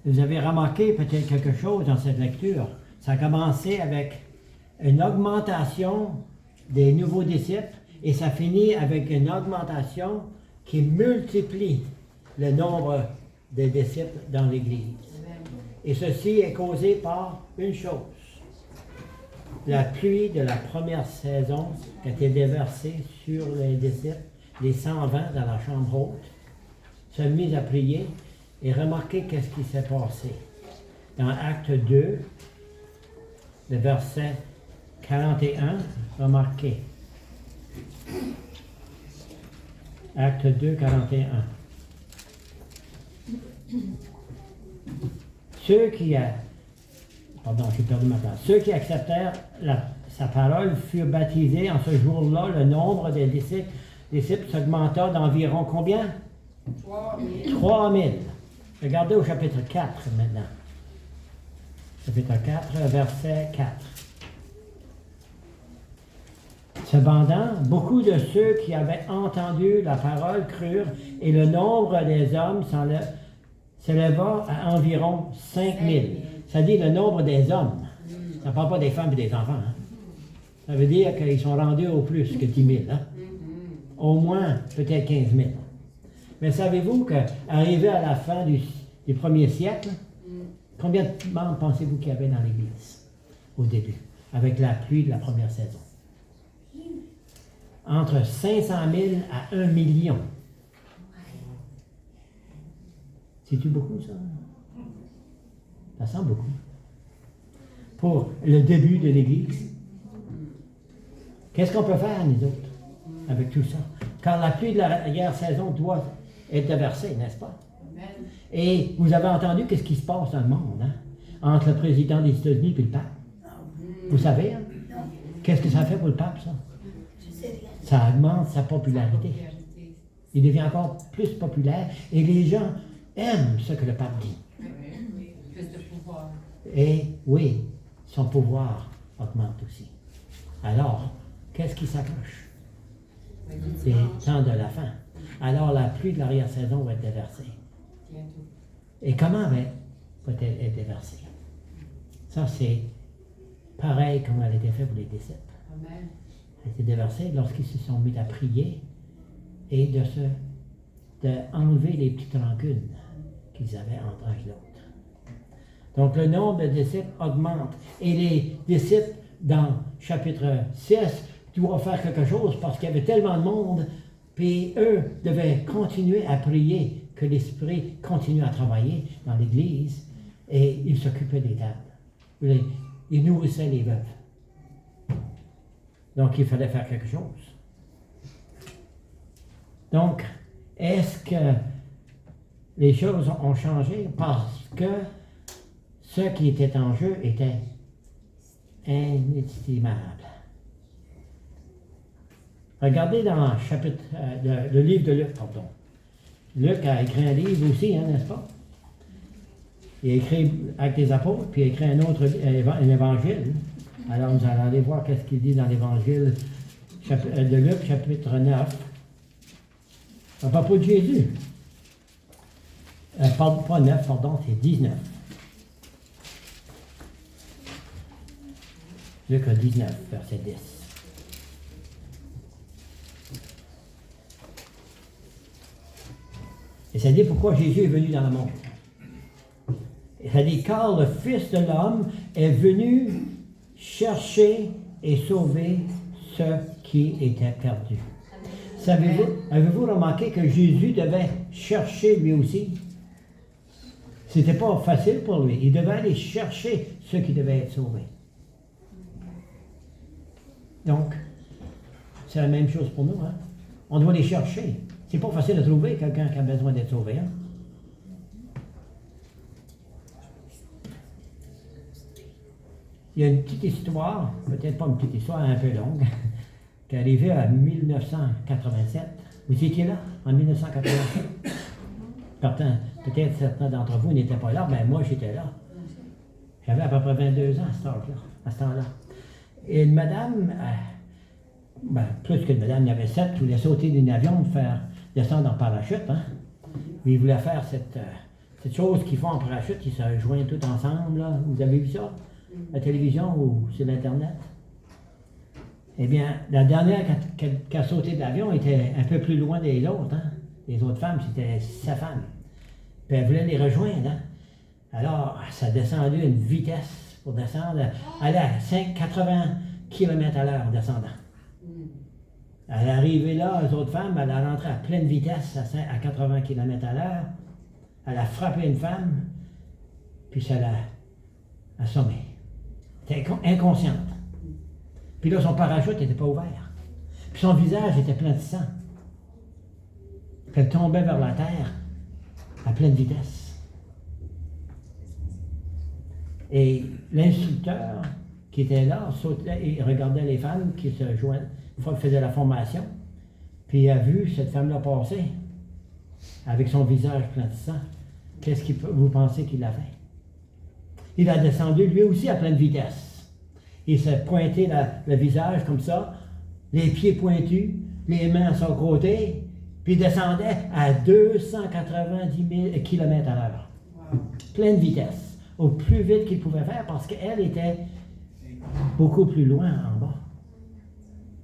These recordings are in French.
Vous avez remarqué peut-être quelque chose dans cette lecture. Ça a commencé avec une augmentation des nouveaux disciples et ça finit avec une augmentation qui multiplie le nombre de disciples dans l'Église. Et ceci est causé par une chose. La pluie de la première saison qui a été déversée sur les disciples, les 120 dans la chambre haute, se mis à prier et remarquez qu'est-ce qui s'est passé. Dans Acte 2, le verset 41, remarquez. Acte 2, 41. Ceux qui acceptèrent sa parole furent baptisés. En ce jour-là, le nombre des disciples s'augmenta d'environ combien? 3000. Regardez au chapitre 4 maintenant. Chapitre 4, verset 4. Cependant, beaucoup de ceux qui avaient entendu la parole crurent, et le nombre des hommes s'éleva à environ 5000. Ça dit le nombre des hommes. Ça ne parle pas des femmes et des enfants. Hein? Ça veut dire qu'ils sont rendus au plus que 10 000. Hein? Au moins, peut-être 15 000. Mais savez-vous qu'arrivé à la fin du premier siècle, combien de membres pensez-vous qu'il y avait dans l'Église au début, avec la pluie de la première saison? Entre 500 000 à 1 million. C'est-tu beaucoup, ça? Ça sent beaucoup. Pour le début de l'Église. Qu'est-ce qu'on peut faire, nous autres, avec tout ça? Car la pluie de la dernière saison doit être déversée, n'est-ce pas? Et vous avez entendu qu'est-ce qui se passe dans le monde, hein? Entre le président des États-Unis et le pape. Vous savez, hein? Qu'est-ce que ça fait pour le pape, ça? Ça augmente sa popularité. Il devient encore plus populaire et les gens aiment ce que le pape dit. Et oui, son pouvoir augmente aussi. Alors, qu'est-ce qui s'approche? C'est le temps de la fin. Alors, la pluie de l'arrière-saison va être déversée. Et comment va-t-elle être déversée? Ça, c'est pareil comme elle a été fait pour les disciples. Amen. Elle a été déversée lorsqu'ils se sont mis à prier et d'enlever les petites rancunes qu'ils avaient entre un et l'autre. Donc, le nombre de disciples augmente. Et les disciples, dans chapitre 6, doivent faire quelque chose parce qu'il y avait tellement de monde, puis eux devaient continuer à prier, que l'Esprit continue à travailler dans l'Église, et ils s'occupaient des tables. Ils nourrissaient les veuves. Donc, il fallait faire quelque chose. Donc, est-ce que les choses ont changé parce que ce qui était en jeu était inestimable? Regardez dans le livre de Luc, pardon. Luc a écrit un livre aussi, hein, n'est-ce pas? Il a écrit Actes des Apôtres, puis il a écrit un évangile. Alors nous allons aller voir qu'est-ce qu'il dit dans l'évangile de Luc, chapitre 9. À propos de Jésus. Pas 9, pardon, c'est 19. Luc 19, verset 10. Et ça dit pourquoi Jésus est venu dans le monde. Et ça dit car le Fils de l'homme est venu chercher et sauver ceux qui étaient perdus. Avez-vous remarqué que Jésus devait chercher lui aussi? C'était pas facile pour lui. Il devait aller chercher ceux qui devaient être sauvés. Donc, c'est la même chose pour nous. Hein? On doit les chercher. C'est pas facile de trouver quelqu'un qui a besoin d'être sauvé. Hein? Il y a une petite histoire, peut-être pas une petite histoire, un peu longue, qui est arrivée en 1987. Vous étiez là, en 1987? Peut-être certains d'entre vous n'étaient pas là, mais moi j'étais là. J'avais à peu près 22 ans à ce temps-là. Et une madame, plus qu'une madame, il y avait 7, voulait sauter d'un avion, me faire descendre en parachute. Hein? Mais il voulait faire cette cette chose qu'ils font en parachute, ils se rejoignent tous ensemble, là. Vous avez vu ça? La télévision ou sur l'Internet? Eh bien, la dernière qui a sauté de l'avion était un peu plus loin des autres. Hein? Les autres femmes, c'était sa femme. Puis elle voulait les rejoindre. Hein? Alors, ça descendait une vitesse pour descendre. Elle à 80 km à l'heure en descendant. Elle est arrivée là, les autres femmes, elle est rentrée à pleine vitesse à 80 km à l'heure. Elle a frappé une femme, puis ça l'a assommée. Elle était inconsciente. Puis là, son parachute n'était pas ouvert. Puis son visage était plein de sang. Puis elle tombait vers la terre à pleine vitesse. Et l'instructeur qui était là sautait et regardait les femmes qui se joignaient, faisaient la formation. Puis il a vu cette femme-là passer avec son visage plein de sang. Qu'est-ce que vous pensez qu'il a fait? Il a descendu lui aussi à pleine vitesse. Il s'est pointé le visage comme ça, les pieds pointus, les mains à son côté, puis il descendait à 290 000 km à l'heure. Wow. Pleine vitesse, au plus vite qu'il pouvait faire, parce qu'elle était beaucoup plus loin en bas,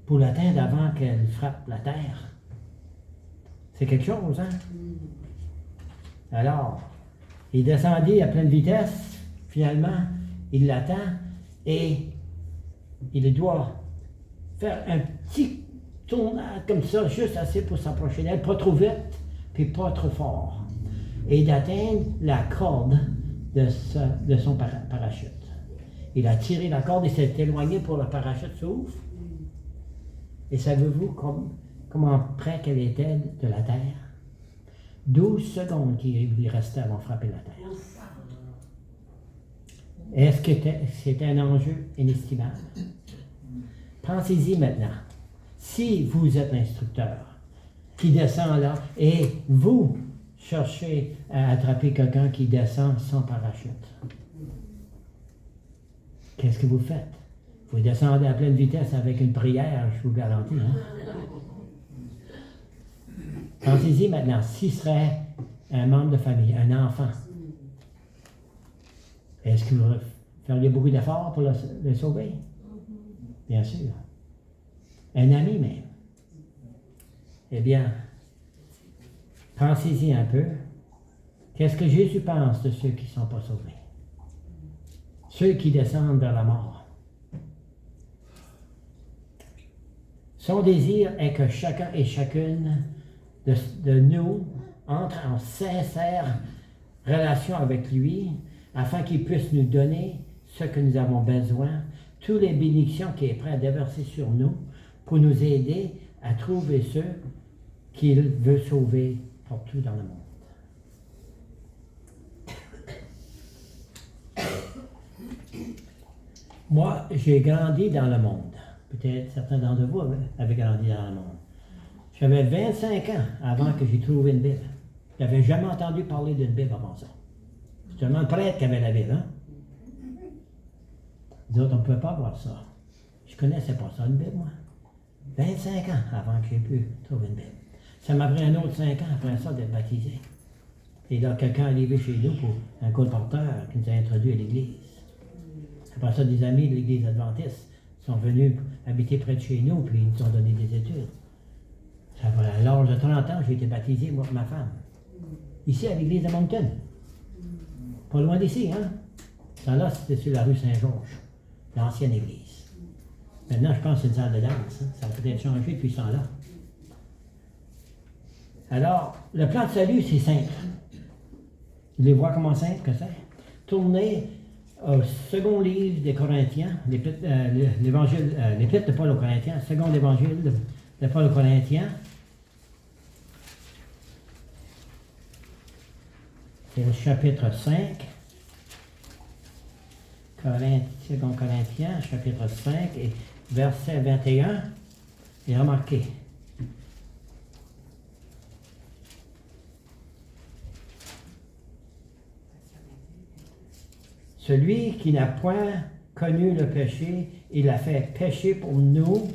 pour l'atteindre avant qu'elle frappe la terre. C'est quelque chose, hein? Alors, il descendit à pleine vitesse, finalement, il l'attend, et il doit faire un petit tournage comme ça, juste assez pour s'approcher d'elle, pas trop vite, puis pas trop fort, et d'atteindre la corde de son parachute. Il a tiré la corde et s'est éloigné pour le parachute s'ouvre. Et savez-vous comment près qu'elle était de la terre? 12 secondes qu'il lui restait avant de frapper la terre. Est-ce que c'était un enjeu inestimable? Pensez-y maintenant. Si vous êtes l'instructeur qui descend là et vous cherchez à attraper quelqu'un qui descend sans parachute, qu'est-ce que vous faites? Vous descendez à pleine vitesse avec une prière, je vous garantis. Hein? Pensez-y maintenant. Si ce serait un membre de famille, un enfant, est-ce que vous feriez beaucoup d'efforts pour le sauver? Bien sûr. Un ami même. Eh bien, pensez-y un peu. Qu'est-ce que Jésus pense de ceux qui ne sont pas sauvés? Ceux qui descendent vers la mort. Son désir est que chacun et chacune de nous entre en sincère relation avec lui, afin qu'il puisse nous donner ce que nous avons besoin, toutes les bénédictions qu'il est prêt à déverser sur nous, pour nous aider à trouver ceux qu'il veut sauver partout dans le monde. Moi, j'ai grandi dans le monde. Peut-être certains d'entre vous avaient grandi dans le monde. J'avais 25 ans avant que j'ai trouvé une Bible. Je n'avais jamais entendu parler d'une Bible avant ça. C'est seulement le prêtre qui avait la Bible, hein? Les autres, on ne pouvait pas voir ça. Je ne connaissais pas ça, une Bible, moi. 25 ans avant que j'ai pu trouver une Bible. Ça m'a pris un autre 5 ans après ça d'être baptisé. Et là, quelqu'un est arrivé chez nous pour un colporteur qui nous a introduit à l'Église. Après ça, des amis de l'Église adventiste sont venus habiter près de chez nous, puis ils nous ont donné des études. À l'âge de 30 ans, j'ai été baptisé, moi et ma femme. Ici, à l'église de Moncton. Pas loin d'ici, hein? Ça là, c'était sur la rue Saint-Georges, l'ancienne église. Maintenant, je pense que c'est une salle de danse. Hein? Ça a peut-être changé depuis ce temps-là. Alors, le plan de salut, c'est simple. Vous voulez voir comment simple que c'est? Tournez au second livre des Corinthiens, l'épître de Paul aux Corinthiens, second évangile de Paul aux Corinthiens. C'est le chapitre 5. Second Corinthiens, chapitre 5, et verset 21. Et remarquez. Celui qui n'a point connu le péché, il a fait péché pour nous,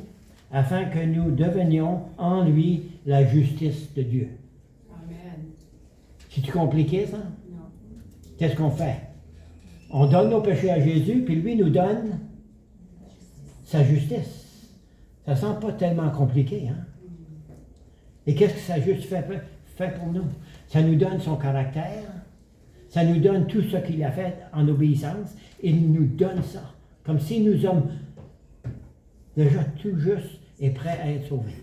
afin que nous devenions en lui la justice de Dieu. Amen. C'est-tu compliqué, ça? Non. qu'est-ce qu'on fait? On donne nos péchés à Jésus, puis lui nous donne sa justice. Ça ne semble pas tellement compliqué, hein? Et qu'est-ce que sa justice fait pour nous? Ça nous donne son caractère, ça nous donne tout ce qu'il a fait en obéissance, et il nous donne ça, comme si nous sommes déjà tout juste et prêts à être sauvés.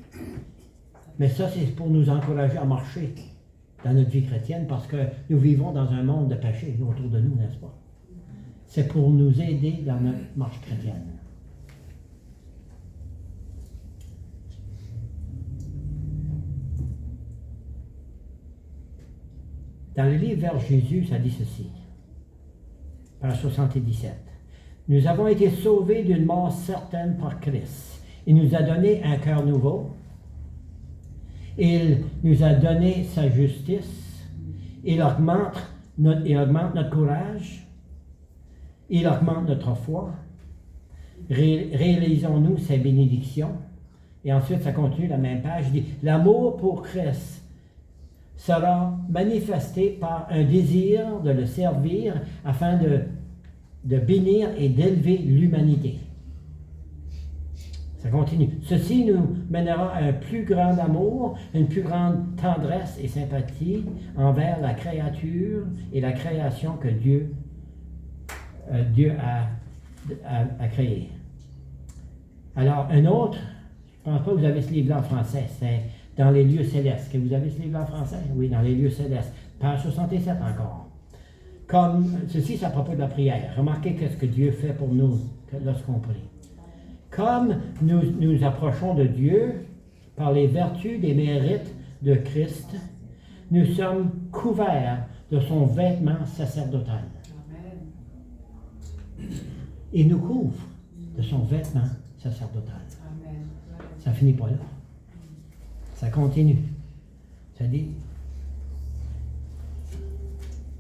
Mais ça, c'est pour nous encourager à marcher dans notre vie chrétienne, parce que nous vivons dans un monde de péché autour de nous, n'est-ce pas? C'est pour nous aider dans notre marche chrétienne. Dans le livre Vers Jésus, ça dit ceci, page 77. Nous avons été sauvés d'une mort certaine par Christ. Il nous a donné un cœur nouveau. Il nous a donné sa justice. Il augmente notre courage. Il augmente notre foi. Réalisons-nous ses bénédictions. Et ensuite, ça continue la même page. Il dit, l'amour pour Christ sera manifesté par un désir de le servir afin de bénir et d'élever l'humanité. Ça continue. Ceci nous mènera à un plus grand amour, une plus grande tendresse et sympathie envers la créature et la création que Dieu a créée. Alors, un autre, je ne pense pas que vous avez ce livre-là en français, c'est Dans les lieux célestes. Que vous avez ce livre en français? Oui, Dans les lieux célestes. Page 67 encore. Comme ceci, c'est à propos de la prière. Remarquez qu'est-ce que Dieu fait pour nous lorsqu'on prie. Comme nous approchons de Dieu par les vertus des mérites de Christ, nous sommes couverts de son vêtement sacerdotal. Il nous couvre de son vêtement sacerdotal. Ça ne finit pas là. Ça continue. Ça dit,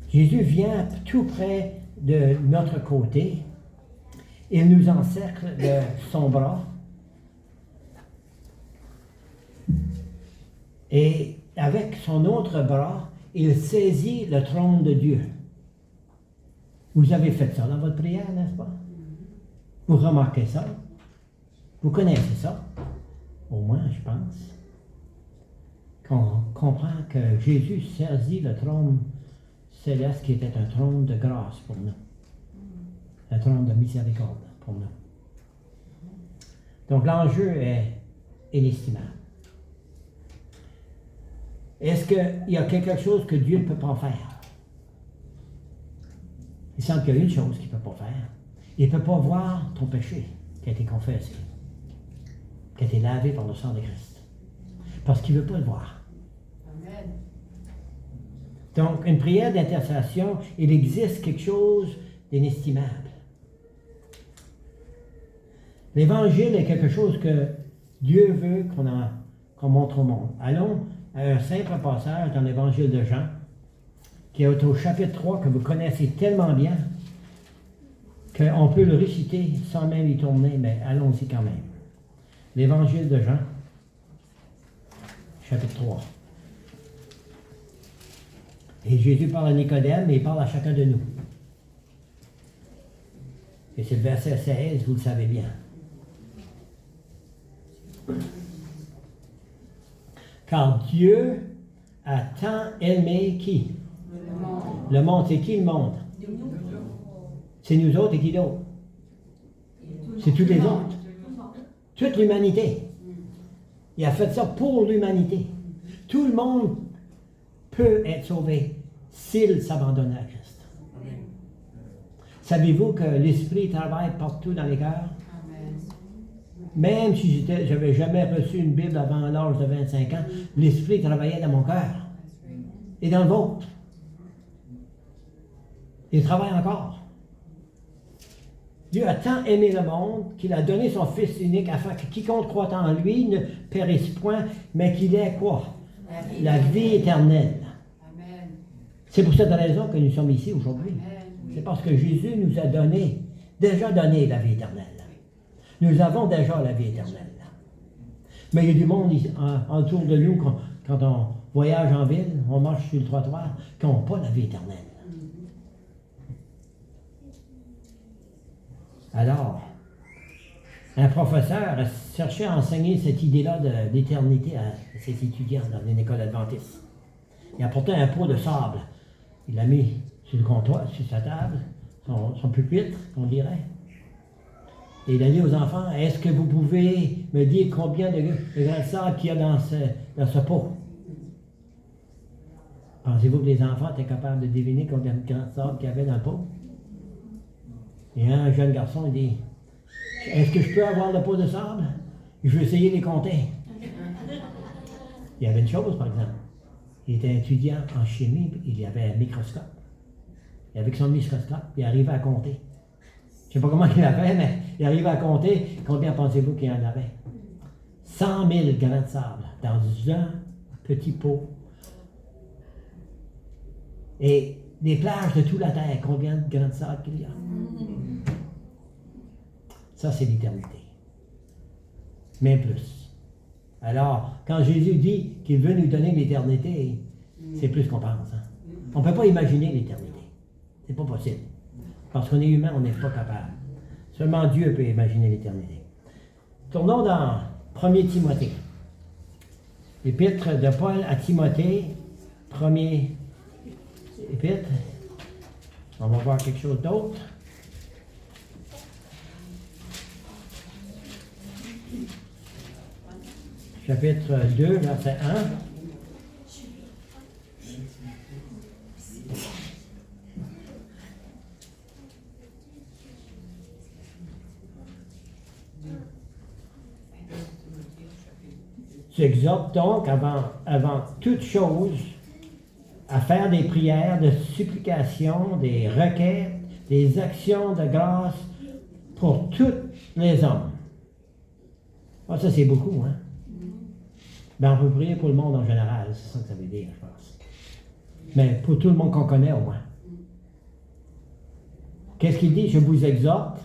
Jésus vient tout près de notre côté. Il nous encercle de son bras. Et avec son autre bras, il saisit le trône de Dieu. Vous avez fait ça dans votre prière, n'est-ce pas? Vous remarquez ça? Vous connaissez ça? Au moins, je pense. Qu'on comprend que Jésus saisit le trône céleste qui était un trône de grâce pour nous. Un trône de miséricorde pour nous. Donc l'enjeu est inestimable. Est-ce qu'il y a quelque chose que Dieu ne peut pas faire? Il semble qu'il y a une chose qu'il ne peut pas faire. Il ne peut pas voir ton péché qui a été confessé, qui a été lavé par le sang de Christ. Parce qu'il ne veut pas le voir. Amen. Donc, une prière d'intercession, il existe quelque chose d'inestimable. L'Évangile est quelque chose que Dieu veut qu'on montre au monde. Allons à un simple passage dans l'Évangile de Jean, qui est au chapitre 3, que vous connaissez tellement bien, qu'on peut le réciter sans même y tourner, mais allons-y quand même. L'Évangile de Jean, chapitre 3. Et Jésus parle à Nicodème, mais il parle à chacun de nous. Et c'est le verset 16, vous le savez bien. Car Dieu a tant aimé qui? Le monde. Le monde, c'est qui le monde? C'est nous autres et qui d'autre? C'est tous les autres. Toute l'humanité. Il a fait ça pour l'humanité. Tout le monde peut être sauvé s'il s'abandonne à Christ. Amen. Savez-vous que l'Esprit travaille partout dans les cœurs? Amen. Même si je n'avais jamais reçu une Bible avant l'âge de 25 ans, l'Esprit travaillait dans mon cœur et dans le vôtre. Il travaille encore. Dieu a tant aimé le monde qu'il a donné son Fils unique afin que quiconque croit en lui ne périsse point, mais qu'il ait quoi? La vie éternelle. Amen. C'est pour cette raison que nous sommes ici aujourd'hui. C'est parce que Jésus nous a déjà donné la vie éternelle. Nous avons déjà la vie éternelle. Mais il y a du monde autour de nous, quand on voyage en ville, on marche sur le trottoir, qui n'ont pas la vie éternelle. Alors, un professeur a cherché à enseigner cette idée-là d'éternité à ses étudiants dans une école adventiste. Il a apporté un pot de sable. Il l'a mis sur le comptoir, sur sa table, son pupitre, on dirait. Et il a dit aux enfants, est-ce que vous pouvez me dire combien de grains de sable qu'il y a dans ce pot? Pensez-vous que les enfants étaient capables de deviner combien de grains de sable qu'il y avait dans le pot? Et un jeune garçon, il dit, est-ce que je peux avoir le pot de sable? Je vais essayer de les compter. Il y avait une chose, par exemple. Il était étudiant en chimie, puis il y avait un microscope. Et avec son microscope, il arrivait à compter. Je ne sais pas comment il l'a fait, mais il arrivait à compter. Combien pensez-vous qu'il y en avait? 100 000 grains de sable dans un petit pot. Et des plages de toute la terre, combien de grains de sable qu'il y a? Ça, c'est l'éternité. Même plus. Alors, quand Jésus dit qu'il veut nous donner l'éternité, c'est plus qu'on pense. Hein? On ne peut pas imaginer l'éternité. C'est pas possible. Parce qu'on est humain, on n'est pas capable. Seulement Dieu peut imaginer l'éternité. Tournons dans 1 Timothée. L'épître de Paul à Timothée, premier épître. On va voir quelque chose d'autre. Chapitre 2, verset 1. Tu exhortes donc avant toute chose à faire des prières de supplication, des requêtes, des actions de grâce pour tous les hommes. Ah, ça, c'est beaucoup, hein? Ben, on peut prier pour le monde en général, c'est ça que ça veut dire, je pense. Mais pour tout le monde qu'on connaît, au moins. Qu'est-ce qu'il dit? Je vous exhorte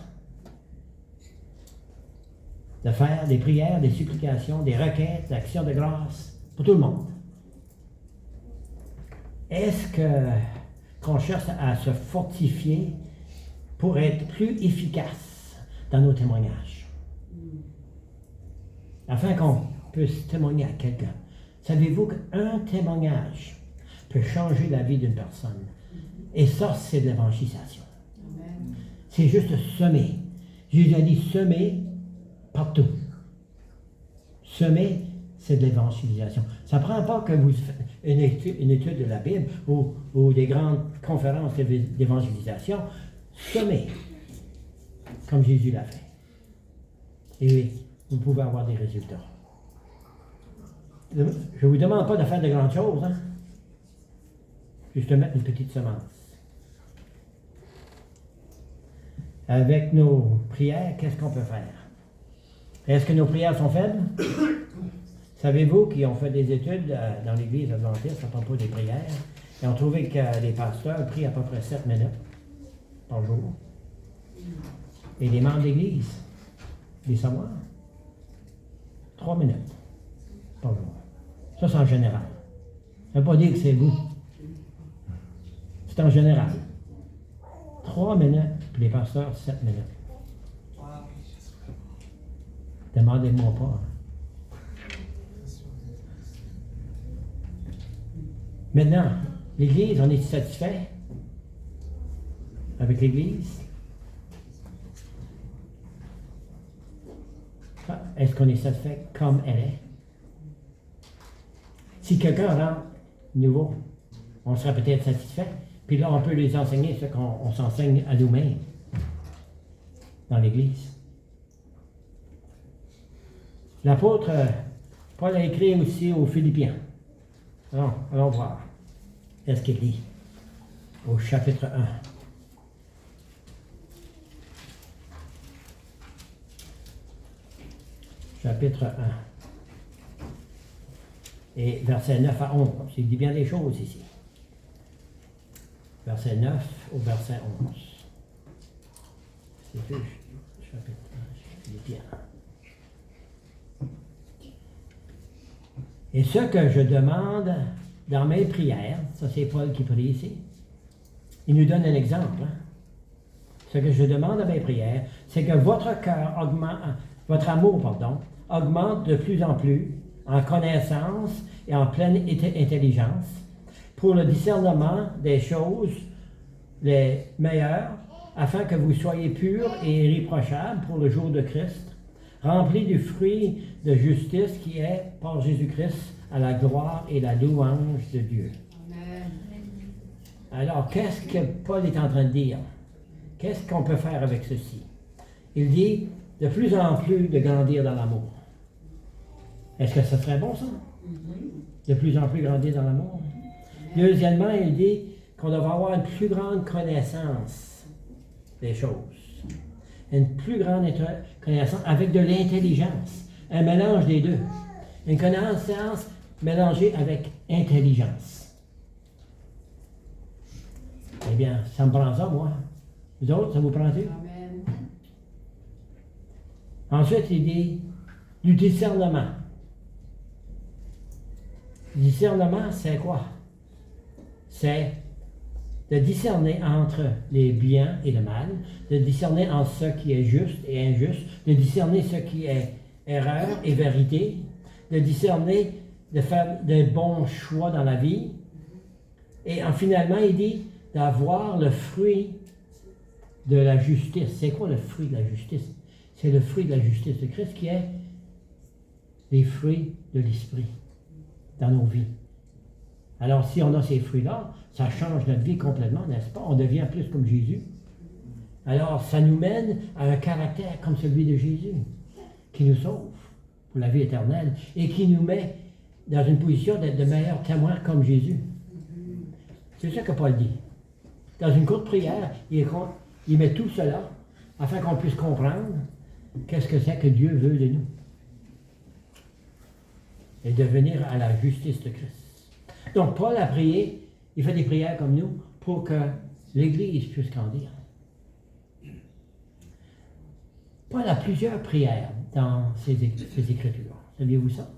de faire des prières, des supplications, des requêtes, des actions de grâce pour tout le monde. Est-ce qu'on cherche à se fortifier pour être plus efficace dans nos témoignages? Afin qu'on puisse témoigner à quelqu'un. Savez-vous qu'un témoignage peut changer la vie d'une personne? Et ça, c'est de l'évangélisation. C'est juste semer. Jésus a dit semer partout. Semer, c'est de l'évangélisation. Ça ne prend pas que vous faites une étude de la Bible ou des grandes conférences d'évangélisation. Semez, comme Jésus l'a fait. Et vous pouvez avoir des résultats. Je ne vous demande pas de faire de grandes choses, hein? Juste mettre une petite semence. Avec nos prières, qu'est-ce qu'on peut faire? Est-ce que nos prières sont faibles? Savez-vous qu'ils ont fait des études dans l'Église adventiste à propos des prières? Ils ont trouvé que les pasteurs prient à peu près 7 minutes par jour. Et les membres d'Église, les savoirs, 3 minutes par jour. Ça, c'est en général. Ça ne veut pas dire que c'est vous. C'est en général. 3 minutes, puis les pasteurs, 7 minutes. Demandez-moi pas. Maintenant, l'Église, on est satisfait avec l'Église? Est-ce qu'on est satisfait comme elle est? Si quelqu'un rentre nouveau, on sera peut-être satisfait. Puis là, on peut les enseigner ce qu'on s'enseigne à nous-mêmes dans l'Église. L'apôtre Paul a écrit aussi aux Philippiens. Alors, allons voir. Qu'est-ce qu'il dit au chapitre 1. Chapitre 1. Et versets 9 à 11. Il dit bien des choses ici. Verset 9 au verset 11. C'est tout. Chapitre 1. Philippiens. Et ce que je demande dans mes prières, ça c'est Paul qui prie ici, il nous donne un exemple. Hein? ce que je demande à mes prières, c'est que votre cœur augmente, votre amour, augmente de plus en plus en connaissance et en pleine intelligence pour le discernement des choses les meilleures, afin que vous soyez purs et irréprochables pour le jour de Christ, remplis du fruit de justice qui est, par Jésus-Christ, à la gloire et la louange de Dieu. Amen. Alors, qu'est-ce que Paul est en train de dire? Qu'est-ce qu'on peut faire avec ceci? Il dit, de plus en plus de grandir dans l'amour. Est-ce que ce serait bon, ça? De plus en plus grandir dans l'amour. Deuxièmement, il dit qu'on devrait avoir une plus grande connaissance des choses. Une plus grande connaissance avec de l'intelligence. Un mélange des deux. Une connaissance mélangée avec intelligence. Eh bien, ça me prend ça, moi. Vous autres, ça vous prend-il? Amen. Ensuite, il dit du discernement. Le discernement, c'est quoi? C'est de discerner entre les biens et le mal, de discerner entre ce qui est juste et injuste, de discerner ce qui est erreur et vérité, de discerner, de faire des bons choix dans la vie. Et finalement, il dit d'avoir le fruit de la justice. C'est quoi le fruit de la justice? C'est le fruit de la justice de Christ qui est les fruits de l'esprit dans nos vies. Alors, si on a ces fruits-là, ça change notre vie complètement, n'est-ce pas? On devient plus comme Jésus. Alors, ça nous mène à un caractère comme celui de Jésus, qui nous sauve pour la vie éternelle et qui nous met dans une position d'être de meilleurs témoins comme Jésus. C'est ça que Paul dit. Dans une courte prière, il met tout cela afin qu'on puisse comprendre qu'est-ce que c'est que Dieu veut de nous. Et devenir à la justice de Christ. Donc, Paul a prié, il fait des prières comme nous pour que l'Église puisse grandir. Paul a plusieurs prières dans ses Écritures. Saviez-vous ça?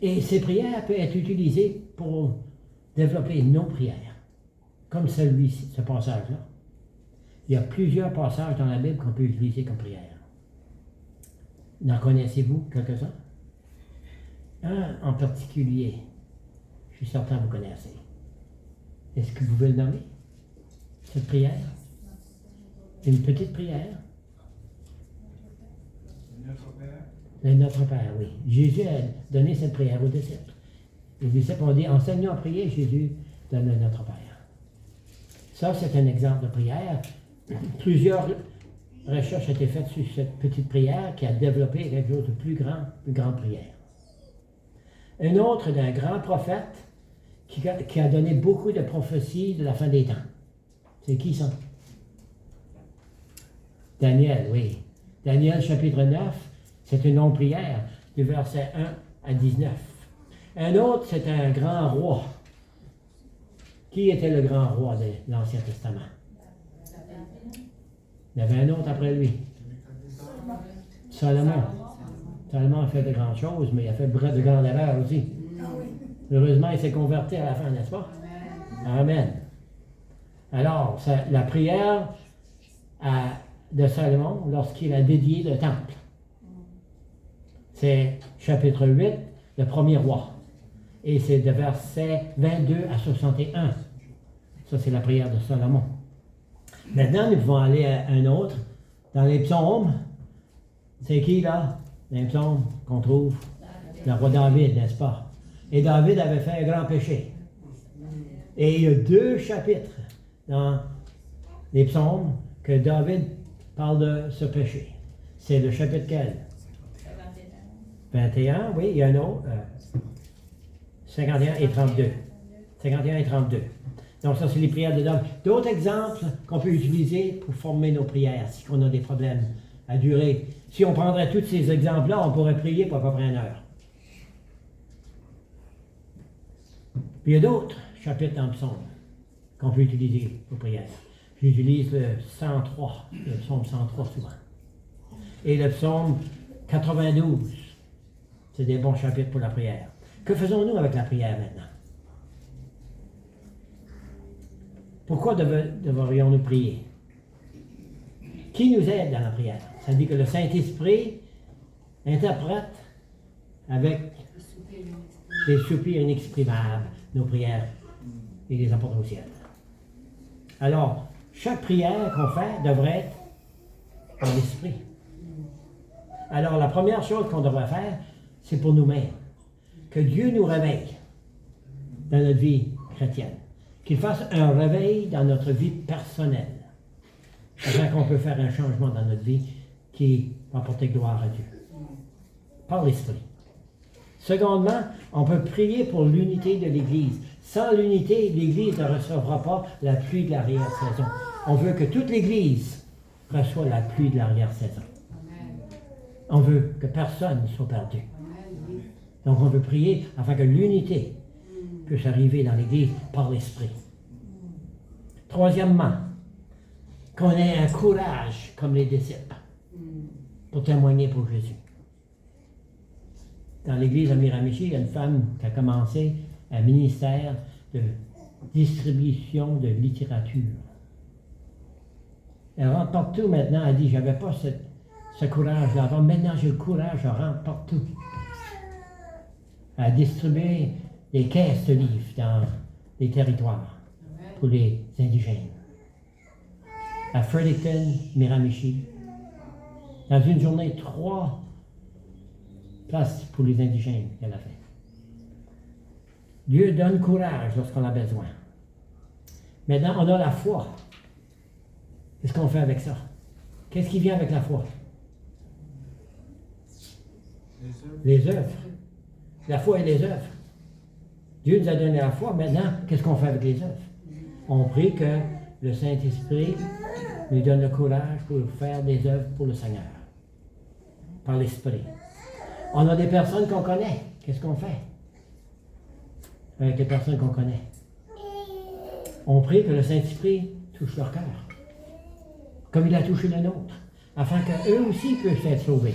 Et ces prières peuvent être utilisées pour développer nos prières, comme celui-ci, ce passage-là. Il y a plusieurs passages dans la Bible qu'on peut utiliser comme prière. En connaissez-vous quelques-uns? Un en particulier, je suis certain que vous connaissez. Est-ce que vous pouvez le nommer? Cette prière? Une petite prière? Notre Père. Le Notre Père, oui. Jésus a donné cette prière aux disciples. Les disciples ont dit, enseigne-nous à prier, Jésus donne le Notre Père. Ça, c'est un exemple de prière. Plusieurs recherches ont été faites sur cette petite prière qui a développé quelque chose de plus grand, une grande prière. Un autre d'un grand prophète qui a donné beaucoup de prophéties de la fin des temps. C'est qui ça? Daniel, oui. Daniel chapitre 9, c'est une longue prière, du verset 1 à 19. Un autre, c'est un grand roi. Qui était le grand roi de l'Ancien Testament? Il y avait un autre après lui. Salomon. Salomon a fait de grandes choses, mais il a fait de grandes erreurs aussi. Heureusement, il s'est converti à la fin, n'est-ce pas? Amen. Alors, la prière de Salomon, lorsqu'il a dédié le temple, c'est chapitre 8, le premier roi. Et c'est de versets 22 à 61. Ça, c'est la prière de Salomon. Maintenant, nous pouvons aller à un autre. Dans les psaumes, c'est qui là? Les psaumes qu'on trouve? Le roi David, n'est-ce pas? Et David avait fait un grand péché. Et il y a 2 chapitres dans les psaumes que David parle de ce péché. C'est le chapitre quel? 21, oui, il y a un autre. 51 et 32. 51 et 32. Donc ça, c'est les prières de David. D'autres exemples qu'on peut utiliser pour former nos prières, si on a des problèmes à durer. Si on prendrait tous ces exemples-là, on pourrait prier pour à peu près 1 heure. Puis il y a d'autres chapitres dans le psaume qu'on peut utiliser pour prière. J'utilise le 103, le psaume 103 souvent. Et le psaume 92. C'est des bons chapitres pour la prière. Que faisons-nous avec la prière maintenant? Pourquoi devrions-nous prier? qui nous aide dans la prière. Ça dit que le Saint-Esprit interprète avec des soupirs inexprimables nos prières et les apporte au ciel. Alors, chaque prière qu'on fait devrait être en l'Esprit. Alors, la première chose qu'on devrait faire, c'est pour nous-mêmes. Que Dieu nous réveille dans notre vie chrétienne. Qu'il fasse un réveil dans notre vie personnelle. Afin qu'on peut faire un changement dans notre vie qui va porter gloire à Dieu. Par l'Esprit. Secondement, on peut prier pour l'unité de l'Église. Sans l'unité, l'Église ne recevra pas la pluie de l'arrière-saison. On veut que toute l'Église reçoive la pluie de l'arrière-saison. On veut que personne ne soit perdu. Donc on veut prier afin que l'unité puisse arriver dans l'Église par l'Esprit. Troisièmement, qu'on ait un courage comme les disciples pour témoigner pour Jésus. Dans l'église à Miramichi, il y a une femme qui a commencé un ministère de distribution de littérature. Elle rentre partout maintenant. Elle dit, j'avais pas ce courage-là avant. Maintenant, j'ai le courage, je rentre partout. Elle a distribué des caisses de livres dans les territoires pour les indigènes. À Fredericton, Miramichi, dans une journée, 3 places pour les indigènes qu'elle a fait. Dieu donne courage lorsqu'on a besoin. Maintenant, on a la foi. Qu'est-ce qu'on fait avec ça? Qu'est-ce qui vient avec la foi? Les œuvres. La foi et les œuvres. Dieu nous a donné la foi. Maintenant, qu'est-ce qu'on fait avec les œuvres? On prie que le Saint-Esprit nous donne le courage pour faire des œuvres pour le Seigneur. Par l'Esprit. On a des personnes qu'on connaît. Qu'est-ce qu'on fait avec les personnes qu'on connaît? On prie que le Saint-Esprit touche leur cœur, comme il a touché le nôtre, afin qu'eux aussi puissent être sauvés.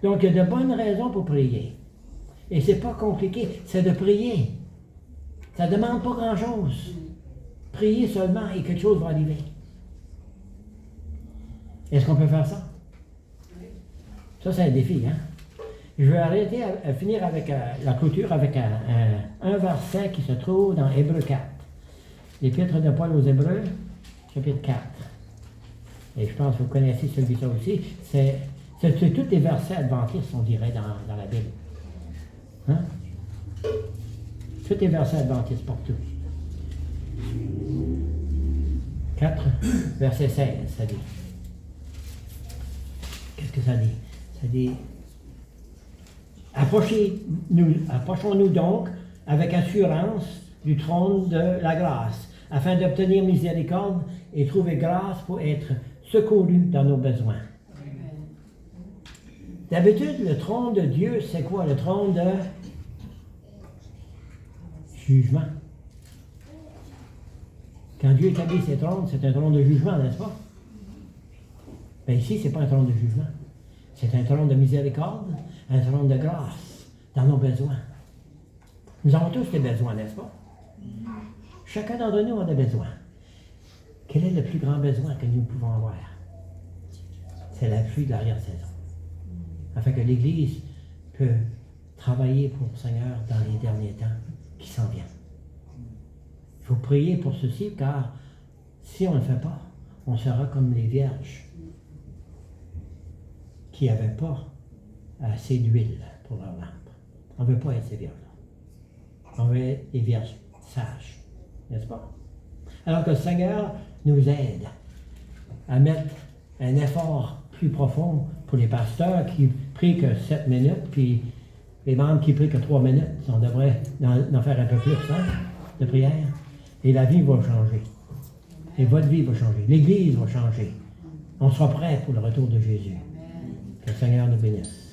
Donc, il y a de bonnes raisons pour prier. Et c'est pas compliqué, c'est de prier. Ça ne demande pas grand-chose. Prier seulement et quelque chose va arriver. Est-ce qu'on peut faire ça? Ça, c'est un défi, hein? Je vais arrêter à finir avec la clôture avec un verset qui se trouve dans Hébreux 4. L'Épître de Paul aux Hébreux, chapitre 4. Et je pense que vous connaissez celui-là aussi. C'est tous les versets adventistes, on dirait, dans la Bible. Hein? Tous les versets adventistes partout. 4, verset 16, ça dit. Qu'est-ce que ça dit? Ça dit, approchons-nous donc avec assurance du trône de la grâce, afin d'obtenir miséricorde et trouver grâce pour être secourus dans nos besoins. D'habitude, le trône de Dieu, c'est quoi? Le trône de jugement. Quand Dieu établit ses trônes, c'est un trône de jugement, n'est-ce pas? Mais ici, ce n'est pas un trône de jugement. C'est un trône de miséricorde, un trône de grâce dans nos besoins. Nous avons tous des besoins, n'est-ce pas? Chacun d'entre nous a des besoins. Quel est le plus grand besoin que nous pouvons avoir? C'est la pluie de l'arrière-saison. Afin que l'Église peut travailler pour le Seigneur dans les derniers temps qui s'en viennent. Il faut prier pour ceci, car si on ne le fait pas, on sera comme les vierges qui n'avaient pas assez d'huile pour leur lampe. On ne veut pas être ces vierges-là. On veut être des vierges sages, n'est-ce pas? Alors que le Seigneur nous aide à mettre un effort plus profond pour les pasteurs qui prient que 7 minutes, puis les membres qui prient que 3 minutes. On devrait en faire un peu plus, hein, de prière. Et la vie va changer. Et votre vie va changer. L'Église va changer. On sera prêt pour le retour de Jésus. Que le Seigneur nous bénisse.